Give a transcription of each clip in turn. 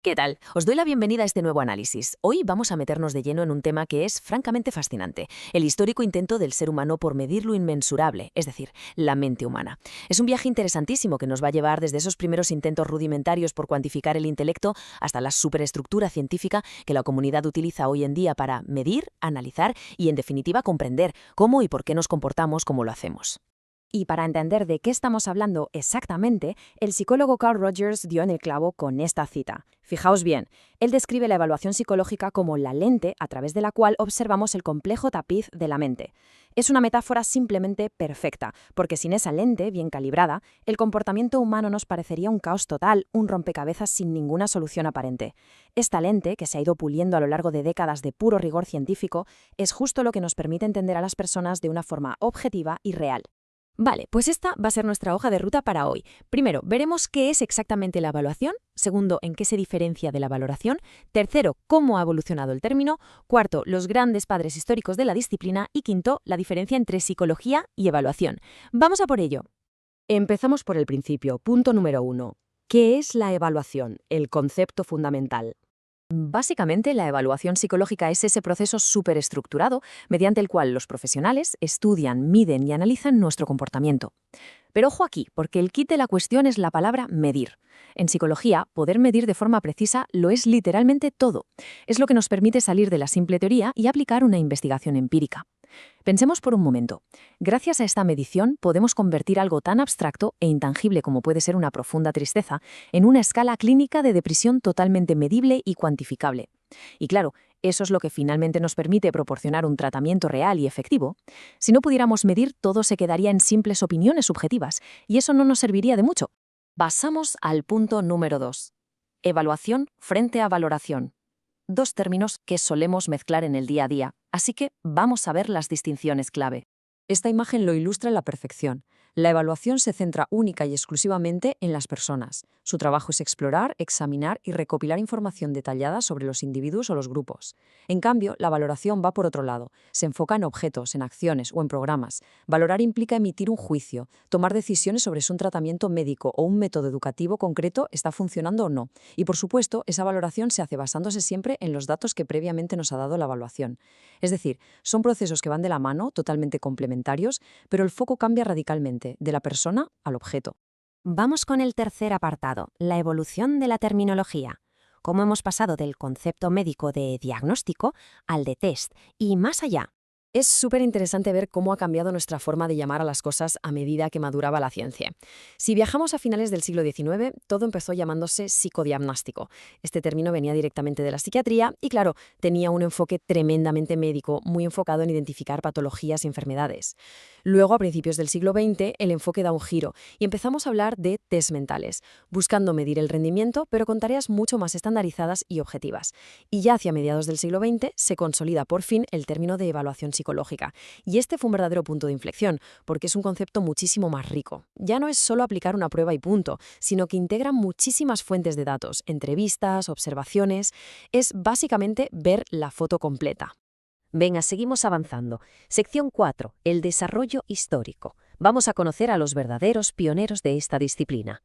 ¿Qué tal? Os doy la bienvenida a este nuevo análisis. Hoy vamos a meternos de lleno en un tema que es francamente fascinante, el histórico intento del ser humano por medir lo inmensurable, es decir, la mente humana. Es un viaje interesantísimo que nos va a llevar desde esos primeros intentos rudimentarios por cuantificar el intelecto hasta la superestructura científica que la comunidad utiliza hoy en día para medir, analizar y, en definitiva, comprender cómo y por qué nos comportamos como lo hacemos. Y para entender de qué estamos hablando exactamente, el psicólogo Carl Rogers dio en el clavo con esta cita. Fijaos bien, él describe la evaluación psicológica como la lente a través de la cual observamos el complejo tapiz de la mente. Es una metáfora simplemente perfecta, porque sin esa lente bien calibrada, el comportamiento humano nos parecería un caos total, un rompecabezas sin ninguna solución aparente. Esta lente, que se ha ido puliendo a lo largo de décadas de puro rigor científico, es justo lo que nos permite entender a las personas de una forma objetiva y real. Vale, pues esta va a ser nuestra hoja de ruta para hoy. Primero, veremos qué es exactamente la evaluación. Segundo, en qué se diferencia de la valoración. Tercero, cómo ha evolucionado el término. Cuarto, los grandes padres históricos de la disciplina. Y quinto, la diferencia entre psicología y evaluación. Vamos a por ello. Empezamos por el principio. Punto número 1. ¿Qué es la evaluación? El concepto fundamental. Básicamente, la evaluación psicológica es ese proceso superestructurado mediante el cual los profesionales estudian, miden y analizan nuestro comportamiento. Pero ojo aquí, porque el kit de la cuestión es la palabra medir. En psicología, poder medir de forma precisa lo es literalmente todo. Es lo que nos permite salir de la simple teoría y aplicar una investigación empírica. Pensemos por un momento. Gracias a esta medición podemos convertir algo tan abstracto e intangible como puede ser una profunda tristeza en una escala clínica de depresión totalmente medible y cuantificable. Y claro, eso es lo que finalmente nos permite proporcionar un tratamiento real y efectivo. Si no pudiéramos medir, todo se quedaría en simples opiniones subjetivas, y eso no nos serviría de mucho. Pasamos al punto número 2. Evaluación frente a valoración. Dos términos que solemos mezclar en el día a día, así que vamos a ver las distinciones clave. Esta imagen lo ilustra a la perfección. La evaluación se centra única y exclusivamente en las personas. Su trabajo es explorar, examinar y recopilar información detallada sobre los individuos o los grupos. En cambio, la valoración va por otro lado. Se enfoca en objetos, en acciones o en programas. Valorar implica emitir un juicio, tomar decisiones sobre si un tratamiento médico o un método educativo concreto está funcionando o no. Y por supuesto, esa valoración se hace basándose siempre en los datos que previamente nos ha dado la evaluación. Es decir, son procesos que van de la mano, totalmente complementarios, pero el foco cambia radicalmente, de la persona al objeto. Vamos con el tercer apartado, la evolución de la terminología. Cómo hemos pasado del concepto médico de diagnóstico al de test y más allá. Es súper interesante ver cómo ha cambiado nuestra forma de llamar a las cosas a medida que maduraba la ciencia. Si viajamos a finales del siglo XIX, todo empezó llamándose psicodiagnóstico. Este término venía directamente de la psiquiatría y, claro, tenía un enfoque tremendamente médico, muy enfocado en identificar patologías y enfermedades. Luego, a principios del siglo XX, el enfoque da un giro y empezamos a hablar de test mentales, buscando medir el rendimiento, pero con tareas mucho más estandarizadas y objetivas. Y ya hacia mediados del siglo XX se consolida por fin el término de evaluación psicológica. Y este fue un verdadero punto de inflexión, porque es un concepto muchísimo más rico. Ya no es solo aplicar una prueba y punto, sino que integra muchísimas fuentes de datos, entrevistas, observaciones. Es básicamente ver la foto completa. Venga, seguimos avanzando. Sección 4. El desarrollo histórico. Vamos a conocer a los verdaderos pioneros de esta disciplina.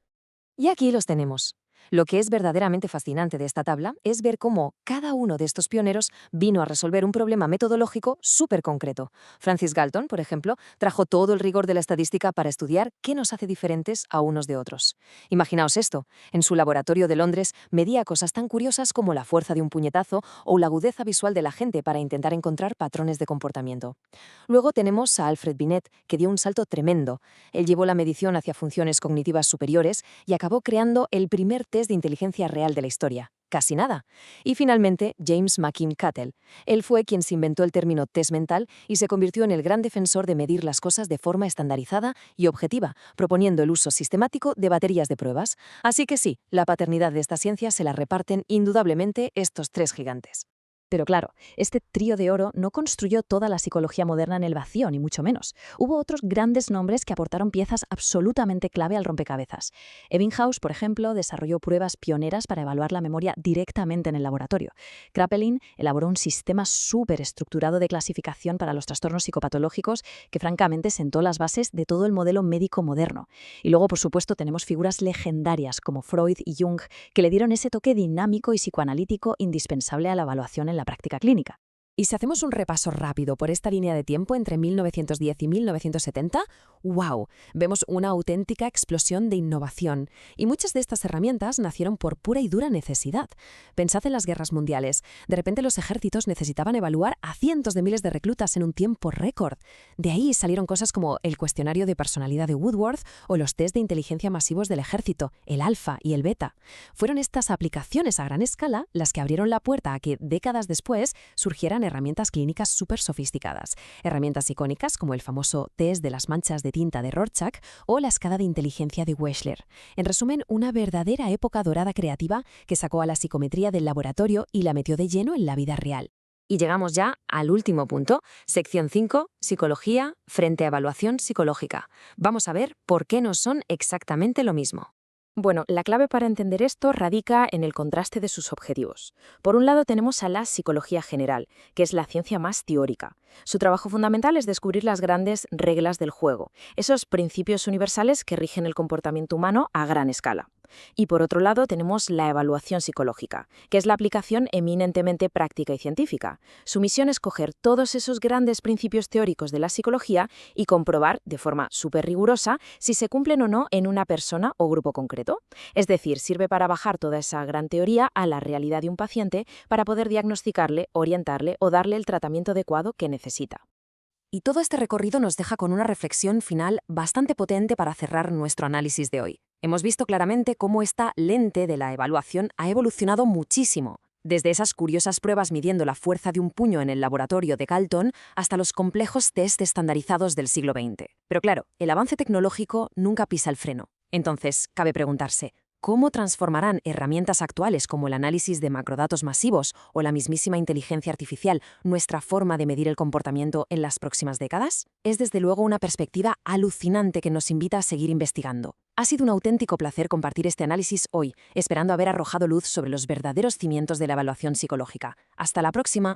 Y aquí los tenemos. Lo que es verdaderamente fascinante de esta tabla es ver cómo cada uno de estos pioneros vino a resolver un problema metodológico súper concreto. Francis Galton, por ejemplo, trajo todo el rigor de la estadística para estudiar qué nos hace diferentes a unos de otros. Imaginaos esto, en su laboratorio de Londres medía cosas tan curiosas como la fuerza de un puñetazo o la agudeza visual de la gente para intentar encontrar patrones de comportamiento. Luego tenemos a Alfred Binet, que dio un salto tremendo. Él llevó la medición hacia funciones cognitivas superiores y acabó creando el primer test de inteligencia real de la historia. Casi nada. Y finalmente, James McKim-Cattell. Él fue quien se inventó el término test mental y se convirtió en el gran defensor de medir las cosas de forma estandarizada y objetiva, proponiendo el uso sistemático de baterías de pruebas. Así que sí, la paternidad de esta ciencia se la reparten indudablemente estos tres gigantes. Pero claro, este trío de oro no construyó toda la psicología moderna en el vacío, ni mucho menos. Hubo otros grandes nombres que aportaron piezas absolutamente clave al rompecabezas. Ebbinghaus, por ejemplo, desarrolló pruebas pioneras para evaluar la memoria directamente en el laboratorio. Kraepelin elaboró un sistema súper estructurado de clasificación para los trastornos psicopatológicos que francamente sentó las bases de todo el modelo médico moderno. Y luego, por supuesto, tenemos figuras legendarias como Freud y Jung que le dieron ese toque dinámico y psicoanalítico indispensable a la evaluación en la práctica clínica. Y si hacemos un repaso rápido por esta línea de tiempo entre 1910 y 1970, ¡wow! Vemos una auténtica explosión de innovación. Y muchas de estas herramientas nacieron por pura y dura necesidad. Pensad en las guerras mundiales. De repente los ejércitos necesitaban evaluar a cientos de miles de reclutas en un tiempo récord. De ahí salieron cosas como el cuestionario de personalidad de Woodworth o los test de inteligencia masivos del ejército, el alfa y el beta. Fueron estas aplicaciones a gran escala las que abrieron la puerta a que décadas después surgieran herramientas clínicas súper sofisticadas, herramientas icónicas como el famoso test de las manchas de tinta de Rorschach o la escala de inteligencia de Wechsler. En resumen, una verdadera época dorada creativa que sacó a la psicometría del laboratorio y la metió de lleno en la vida real. Y llegamos ya al último punto, sección 5, psicología frente a evaluación psicológica. Vamos a ver por qué no son exactamente lo mismo. Bueno, la clave para entender esto radica en el contraste de sus objetivos. Por un lado tenemos a la psicología general, que es la ciencia más teórica. Su trabajo fundamental es descubrir las grandes reglas del juego, esos principios universales que rigen el comportamiento humano a gran escala. Y por otro lado tenemos la evaluación psicológica, que es la aplicación eminentemente práctica y científica. Su misión es coger todos esos grandes principios teóricos de la psicología y comprobar de forma súper rigurosa si se cumplen o no en una persona o grupo concreto. Es decir, sirve para bajar toda esa gran teoría a la realidad de un paciente para poder diagnosticarle, orientarle o darle el tratamiento adecuado que necesita. Y todo este recorrido nos deja con una reflexión final bastante potente para cerrar nuestro análisis de hoy. Hemos visto claramente cómo esta lente de la evaluación ha evolucionado muchísimo, desde esas curiosas pruebas midiendo la fuerza de un puño en el laboratorio de Galton hasta los complejos test estandarizados del siglo XX. Pero claro, el avance tecnológico nunca pisa el freno. Entonces, cabe preguntarse, ¿cómo transformarán herramientas actuales como el análisis de macrodatos masivos o la mismísima inteligencia artificial nuestra forma de medir el comportamiento en las próximas décadas? Es desde luego una perspectiva alucinante que nos invita a seguir investigando. Ha sido un auténtico placer compartir este análisis hoy, esperando haber arrojado luz sobre los verdaderos cimientos de la evaluación psicológica. Hasta la próxima.